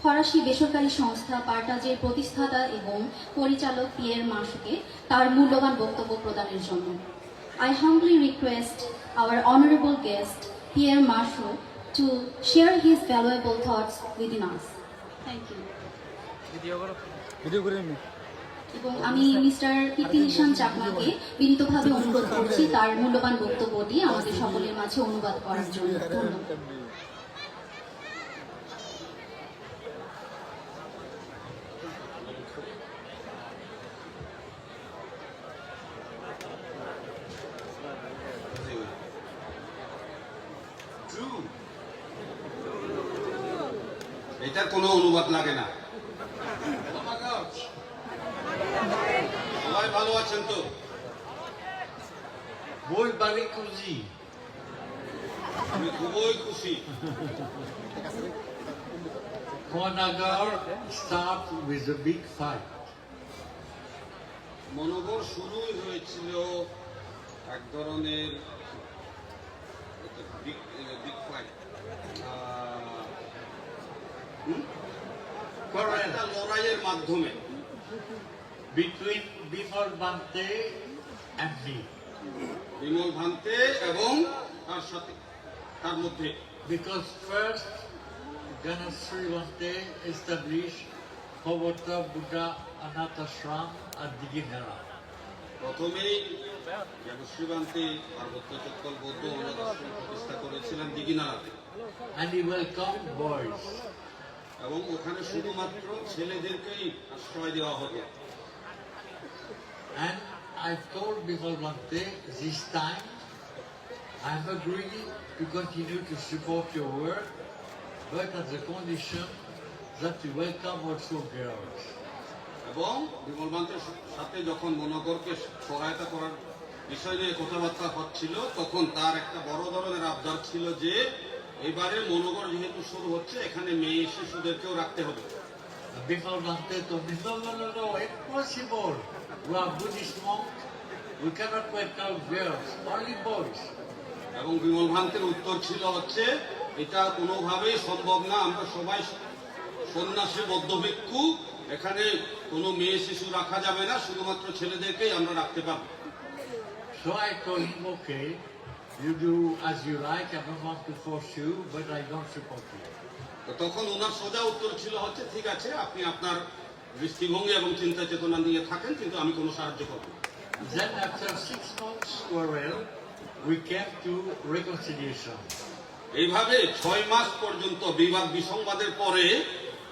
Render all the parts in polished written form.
ফরাসি বেসরকারি সংস্থা পার্টাজের প্রতিষ্ঠাতা এবং পরিচালক পিয়ের মার্শকে তার মূল্যবান বক্তব্য প্রদানের জন্য। I humbly request our honorable guest Pierre Marchot to share his valuable thoughts within us. Thank you. এবং আমি মিস্টার কীর্তিনিশান চাকমাকে বিনীতভাবে অনুরোধ করছি তার মূল্যবান বক্তব্যটি আমাদের সকলের মাঝে অনুবাদ করার জন্য। ধন্যবাদ। এটার কোনো অনুবাদ লাগে না। সবাই ভালো আছেন তো? বই বাড়ি খুশি, আমি খুবই খুশি। Konagar start with a big fight. মনোবর শুরুই হয়েছিল এক ধরনের বিগ ফাইট, একটা লড়াইয়ের মাধ্যমে Between Bimol Bante and me. Bimal ভান্তে এবং তার সাথে তার মধ্যে। Because first, Ganasri Bante established Hovota Buddha Anath Ashram at Diginara. প্রথমেই জ্ঞানশ্রী ভান্তে পার্বত্য চক্কল বৌদ্ধ অনাথ আশ্রম প্রতিষ্ঠা করেছিলেন দিঘিনাড়াতে। And he welcomed boys. এবং ওখানে শুধুমাত্র ছেলেদেরকেই আশ্রয় দেওয়া হতো। And I told Bimol Bante, this time I am agreeing to continue to support your work, but at the condition that you welcome also girls. এবং বিমল ভান্তের সাথে যখন মনোগরকে সহায়তা করার বিষয় নিয়ে কথাবার্তা হচ্ছিল, তখন তার একটা বড় ধরনের আবদার ছিল যে এবারে মনোগর যেহেতু শুরু হচ্ছে, এখানে মেয়ে শিশুদেরকেও রাখতে হবে। Bimol Bante told me, no, impossible. We are Buddhist monks. We cannot welcome girls, only boys. এবং বিমল ভান্তের উত্তর ছিল হচ্ছে, এটা কোনোভাবেই সম্ভব না, আমরা সবাই সন্ন্যাসী বৌদ্ধ ভিক্ষু, এখানে কোনো মেয়ে শিশু রাখা যাবে না, শুধুমাত্র ছেলেদেরকেই আমরা রাখতে পারবো। So I told him, okay, you do as you like, I don't want to force you, but I don't support you. তো তখন ওনার সোজা উত্তর ছিল হচ্ছে, ঠিক আছে, আপনি আপনার দৃষ্টিভঙ্গি এবং চিন্তা চেতনা নিয়ে থাকেন, কিন্তু আমি কোনো সাহায্য করব না। Then after 6 months quarrel, we came to reconciliation. এইভাবে 6 মাস পর্যন্ত বিবাদ বিসংবাদের পরে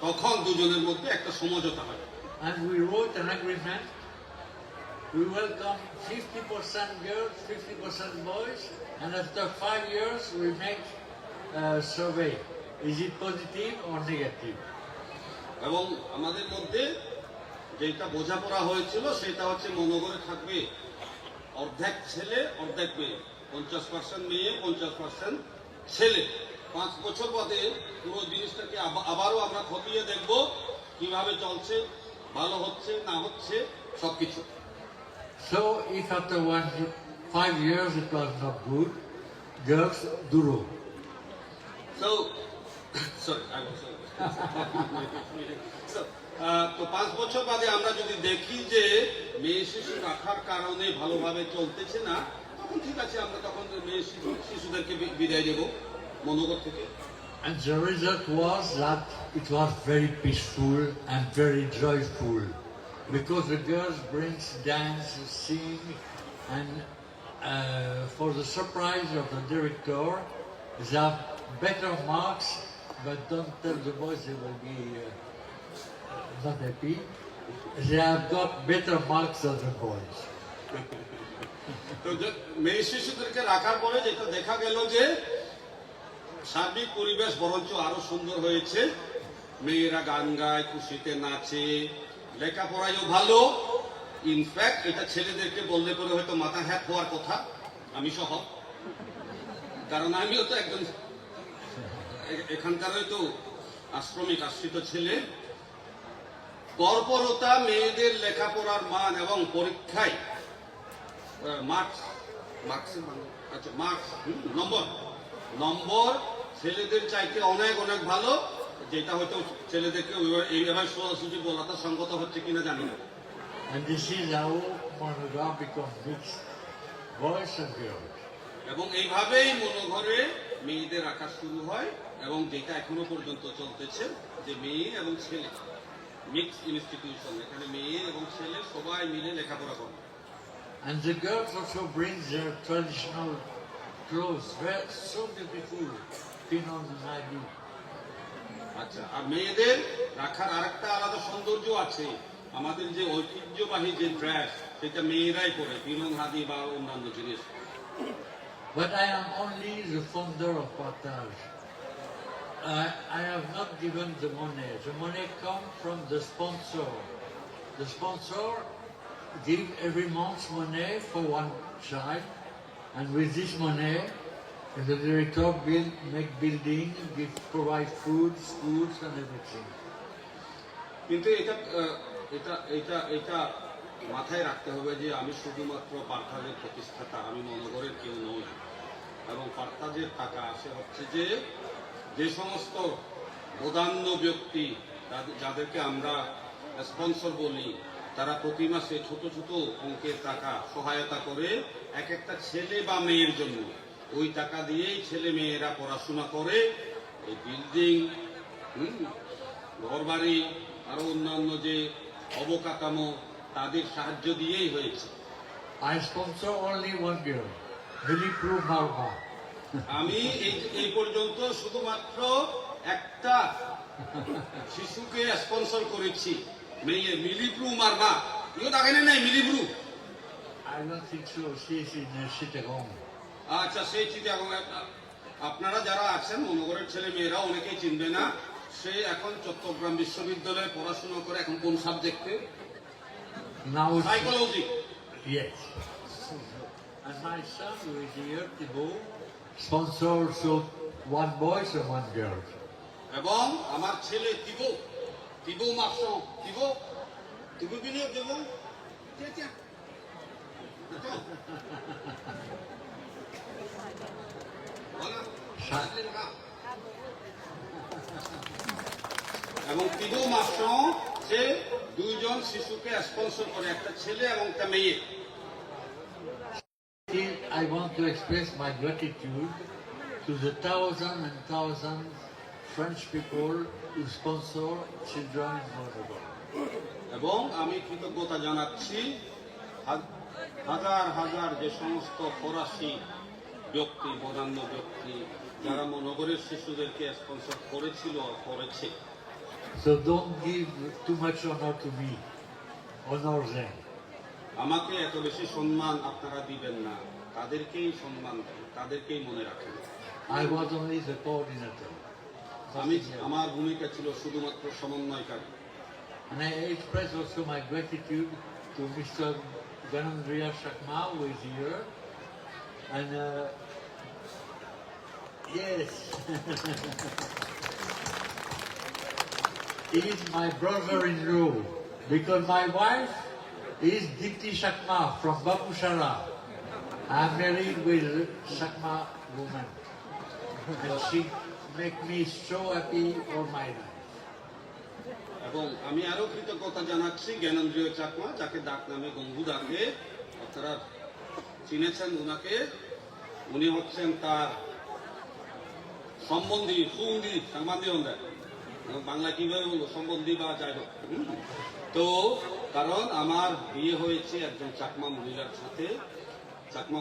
তখন দুজনের মধ্যে একটা সমঝোতা হয়। And we wrote an agreement. We welcome 50% girls, 50% boys, and after 5 years we make a survey. Is it positive or negative? এবং আমাদের মধ্যে যেটা বোঝাপড়া হয়েছিল সেটা হচ্ছে মনোগরে থাকবে অর্ধেক ছেলে অর্ধেক মেয়ে, 50% মেয়ে 50% ছেলে। 5 বছর বাদে পুরো জিনিসটাকে আবারও আমরা খতিয়ে দেখব কিভাবে চলছে, ভালো হচ্ছে না হচ্ছে সবকিছু। So if after 5 years it was not good, girls duro. So, sorry, I was sorry. তো 5 বছর বাদে আমরা যদি দেখি যে মেয়ে শিশু রাখার কারণে ভালোভাবে চলতেছে না, তখন ঠিক আছে, আমরা তখন মেয়ে শিশুদেরকে বিদায় দেব মনোগর থেকে। And the result was that it was very peaceful and very joyful, because the girls brings dance, sing, and for the surprise of the director, they have better marks, but don't tell the boys, they will be not happy. They have got better marks than the boys. তো মেয়ে শিশুদেরকে রাখার পরে যেটা দেখা গেল যে সার্বিক পরিবেশ বরঞ্চ আরো সুন্দর হয়েছে। মেয়েরা গান গায়, খুশিতে নাচে, লেখাপড়ায়ও ভালো। ইনফ্যাক্ট এটা ছেলেদেরকে বললে পরে হয়তো মাথা হ্যাক হওয়ার কথা, আমি সহ, কারণ আমিও তো একজন এখানকার তো আশ্রমিক আশ্রিত ছেলে। তৎপরতা, মেয়েদের লেখাপড়ার মান এবং পরীক্ষায় নম্বর ছেলেদের চাইতে অনেক অনেক ভালো, যেটা হয়তো ছেলেদেরকে এইভাবে সোজাসুজি বলাটা সঙ্গত হচ্ছে কিনা জানি না। And this is how monogamy becomes mixed, boys and girls. এবং এইভাবেই মনোঘরে মেয়েদের রাখা শুরু হয়, এবং যেটা এখনো পর্যন্ত চলতেছে, যে মেয়ে এবং ছেলে মিক্স ইনস্টিটিউশন, এখানে মেয়ে এবং ছেলে সবাই মিলে লেখাপড়া করে। And the girls also bring their traditional clothes, very so beautiful, pinon nadi. আচ্ছা, আর মেয়েদের রাখার আরেকটা আলাদা সৌন্দর্য আছে, আমাদের যে ঐতিহ্যবাহী যে ড্রেস সেটা মেয়েরাই পরে, পিনন হাদি বা অন্যান্য জিনিস। But I am only the founder of Partage. I have not given the money. The money comes from the sponsor. The sponsor give every month money for one child, and with this money, the director make building, provide food, schools, and everything. কিন্তু এটা এটা এটা এটা মাথায় রাখতে হবে যে আমি শুধুমাত্র পার্থাজের প্রতিষ্ঠাতা, আমি মনোগরের কেউ নই। এবং পার্থাজের টাকা আসে হচ্ছে যে যে সমস্ত বদান্য ব্যক্তি, যাদেরকে আমরা স্পন্সর বলি, তারা প্রতি মাসে ছোট ছোট অঙ্কের টাকা সহায়তা করে এক একটা ছেলে বা মেয়ের জন্য। ওই টাকা দিয়েই ছেলে মেয়েরা পড়াশোনা করে, এই বিল্ডিং, ঘরবাড়ি, আরো অন্যান্য যে অবকাঠামো, তাদের সাহায্য দিয়েই হয়েছে। I sponsor only one girl, Milipru Marma. আমি এই পর্যন্ত শুধুমাত্র একটা শিশুকে স্পন্সর করেছি, মেয়ে মিলিব্রু মার্মা। ইও দেখেন নাই মিলিব্রু? I don't think so. She is in Chittagong. আচ্ছা, সেই চিঠি আপনারা যারা আছেন মনোগরের ছেলে মেয়েরা অনেকেই চিনবে না। সে এখন চট্টগ্রাম বিশ্ববিদ্যালয়ে পড়াশোনা করে। এখন কোন সাবজেক্টে? Now, psychology. yes. And my son, who is here, Thibaut, sponsors so one boy and one girl. এবং আমার ছেলে তিবো মাসন, তিবো বিনিয়োগ দেব। এবং তিবো মাসন সে দুইজন শিশুকে স্পন্সর করে, একটা ছেলে এবং একটা মেয়ে। I want to express my gratitude to the thousands and thousands French people who sponsor children in Moldova. এবং আমি কৃতজ্ঞতা জানাচ্ছি হাজার হাজার যে সমস্ত ফরাসি ব্যক্তি, বদান্য ব্যক্তি, যারা মনোগরের শিশুদেরকে স্পন্সর করেছিল, করেছে। So don't give too much honor to me. Honor them. আমাকে এত বেশি সম্মান আপনারা দিবেন না, তাদেরকেই সম্মান দেন, তাদেরকেই মনে রাখেন। I was only the coordinator. আমার ভূমিকা ছিল শুধুমাত্র সমন্বয়কারী। And I express also my gratitude to Mr. Ganandria Shakma, who is here. And yes, he is my brother-in-law because my wife is Dipti Shakma from Bapushara. I'm married with Shakma woman, and she make me so happy all my life. এবং আমি আরো কৃতজ্ঞতা জানাচ্ছি জ্ঞানেন্দ্রীয় চাকমা, যাকে ডাক নামে গঙ্গু ডাকে। আপনারা চিনেছেন উনাকে। উনি হচ্ছেন তার সম্বন্ধী, সুন্দী সম্বন্ধী হন, বাংলা কিভাবে বলবো, সম্বন্ধী বা যাই হোক। তো কারণ আমার বিয়ে হয়েছে একজন চাকমা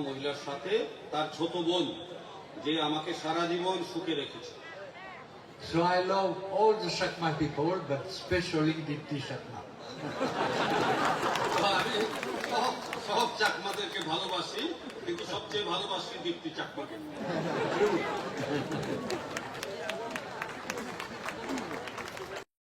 মহিলার সাথে, তার ছোট বোন, যে আমাকে সারা জীবন সুখে রেখেছে। So I love all the Shakma people, but especially Dipti Shakma. আমি সব চাকমাদেরকে ভালোবাসি, কিন্তু সবচেয়ে ভালোবাসি দীপ্তি চাকমাকে।